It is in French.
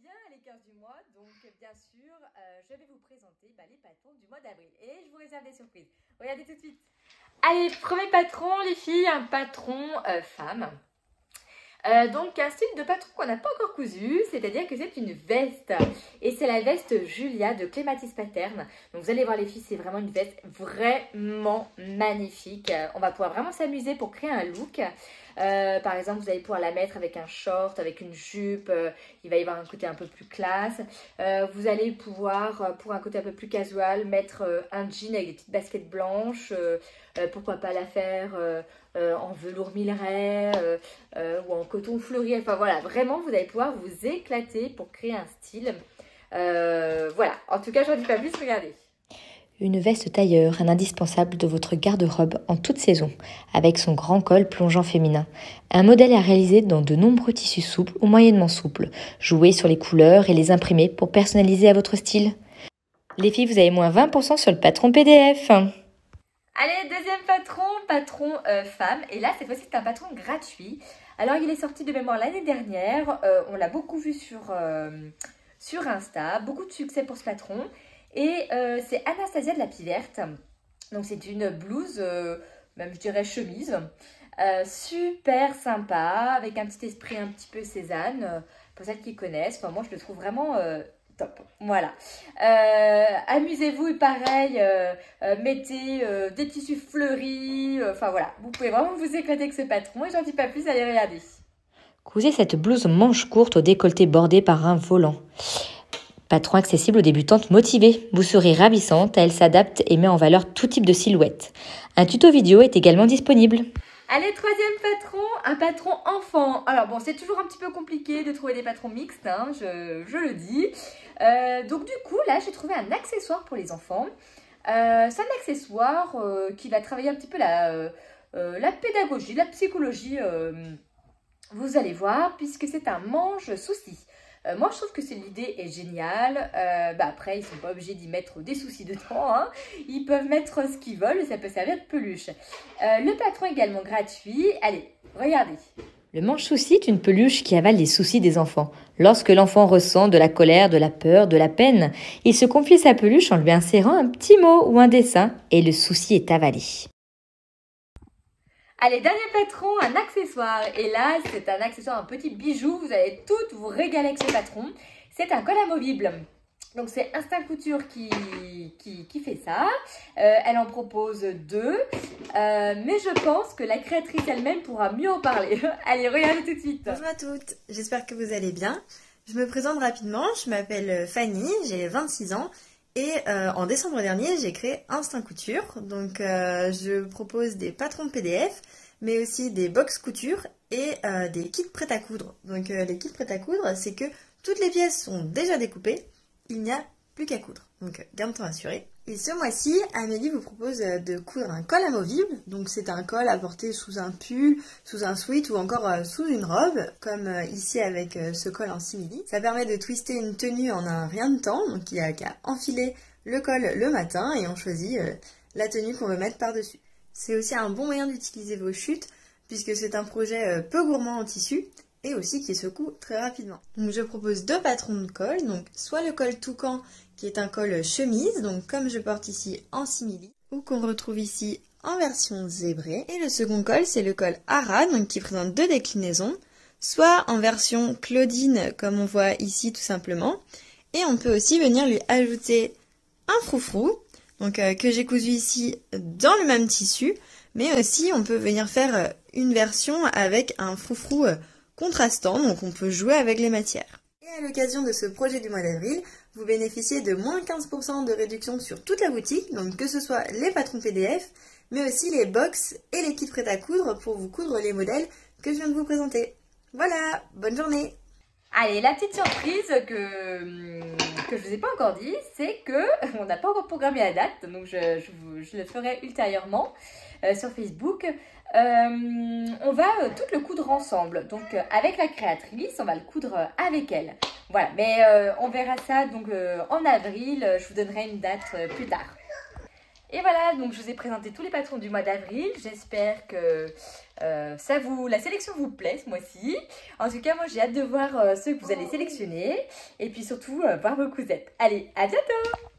bien les 15 du mois, donc bien sûr, je vais vous présenter les patrons du mois d'avril. Et je vous réserve des surprises. Regardez tout de suite. Allez, premier patron, les filles, un patron femme. Donc un style de patron qu'on n'a pas encore cousu, c'est-à-dire que c'est une veste. Et c'est la veste Julia de Clématis Paterne. Donc vous allez voir les filles, c'est vraiment une veste vraiment magnifique. On va pouvoir vraiment s'amuser pour créer un look. Par exemple, vous allez pouvoir la mettre avec un short, avec une jupe. Il va y avoir un côté un peu plus classe. Vous allez pouvoir, pour un côté un peu plus casual, mettre un jean avec des petites baskets blanches. Pourquoi pas la faire en velours Milleray ou en coton fleuri. Enfin voilà, vraiment, vous allez pouvoir vous éclater pour créer un style. Voilà, en tout cas, j'en dis pas plus, regardez. Une veste tailleur, un indispensable de votre garde-robe en toute saison, avec son grand col plongeant féminin. Un modèle à réaliser dans de nombreux tissus souples ou moyennement souples. Jouez sur les couleurs et les imprimer pour personnaliser à votre style. Les filles, vous avez moins 20% sur le patron PDF. Allez, deuxième patron femme. Et là, cette fois-ci, c'est un patron gratuit. Alors, il est sorti de mémoire l'année dernière. On l'a beaucoup vu sur Insta. Beaucoup de succès pour ce patron. Et c'est Anastasia de la Piverte. Donc, c'est une blouse, même je dirais chemise. Super sympa, avec un petit esprit un petit peu Cézanne. Pour celles qui connaissent, enfin, moi, je le trouve vraiment... top, voilà. Amusez-vous et pareil, mettez des tissus fleuris, enfin voilà, vous pouvez vraiment vous éclater avec ce patron et j'en dis pas plus, allez regarder. Cousez cette blouse manche courte au décolleté bordé par un volant. Patron accessible aux débutantes motivées. Vous serez ravissante, elle s'adapte et met en valeur tout type de silhouette. Un tuto vidéo est également disponible. Allez, troisième patron, un patron enfant. Alors bon, c'est toujours un petit peu compliqué de trouver des patrons mixtes, hein, je le dis. Donc du coup, là, j'ai trouvé un accessoire pour les enfants. C'est un accessoire qui va travailler un petit peu la pédagogie, la psychologie, vous allez voir, puisque c'est un mange-souci. Moi, je trouve que l'idée est géniale. Après, ils ne sont pas obligés d'y mettre des soucis dedans. Hein. Ils peuvent mettre ce qu'ils veulent et ça peut servir de peluche. Le patron est également gratuit. Allez, regardez. Le manche-souci est une peluche qui avale les soucis des enfants. Lorsque l'enfant ressent de la colère, de la peur, de la peine, il se confie sa peluche en lui insérant un petit mot ou un dessin et le souci est avalé. Allez, dernier patron, un accessoire. Et là, c'est un accessoire, un petit bijou. Vous allez toutes vous régaler avec ce patron. C'est un col amovible. Donc, c'est Instinct Couture qui fait ça. Elle en propose deux. Mais je pense que la créatrice elle-même pourra mieux en parler. Allez, regardez tout de suite. Bonjour à toutes, j'espère que vous allez bien. Je me présente rapidement, je m'appelle Fanny, j'ai 26 ans. Et en décembre dernier, j'ai créé Instinct Couture. Donc, je propose des patrons PDF, mais aussi des box couture et des kits prêts à coudre. Donc, les kits prêts à coudre, c'est que toutes les pièces sont déjà découpées. Il n'y a plus qu'à coudre. Donc, gain de temps assuré. Et ce mois-ci, Amélie vous propose de coudre un col amovible. Donc, c'est un col à porter sous un pull, sous un sweat ou encore sous une robe, comme ici avec ce col en simili. Ça permet de twister une tenue en un rien de temps. Donc, il n'y a qu'à enfiler le col le matin et on choisit la tenue qu'on veut mettre par-dessus. C'est aussi un bon moyen d'utiliser vos chutes, puisque c'est un projet peu gourmand en tissu et aussi qui se coud très rapidement. Donc je propose deux patrons de col, donc soit le col toucan qui est un col chemise, donc comme je porte ici en simili, ou qu'on retrouve ici en version zébrée. Et le second col, c'est le col Ara, donc qui présente deux déclinaisons, soit en version Claudine comme on voit ici tout simplement, et on peut aussi venir lui ajouter un froufrou, donc que j'ai cousu ici dans le même tissu, mais aussi on peut venir faire une version avec un froufrou contrastant, donc on peut jouer avec les matières. Et à l'occasion de ce projet du mois d'avril, vous bénéficiez de moins 15% de réduction sur toute la boutique, donc que ce soit les patrons PDF, mais aussi les box et les kits prêts à coudre pour vous coudre les modèles que je viens de vous présenter. Voilà, bonne journée! Allez, la petite surprise que je ne vous ai pas encore dit, c'est que on n'a pas encore programmé la date, donc je le ferai ultérieurement sur Facebook. On va tout le coudre ensemble, donc avec la créatrice, on va le coudre avec elle. Voilà, mais on verra ça donc en avril, je vous donnerai une date plus tard. Et voilà, donc je vous ai présenté tous les patrons du mois d'avril. J'espère que la sélection vous plaît ce mois-ci. En tout cas, moi j'ai hâte de voir ceux que vous allez sélectionner. Et puis surtout, voir vos cousettes. Allez, à bientôt!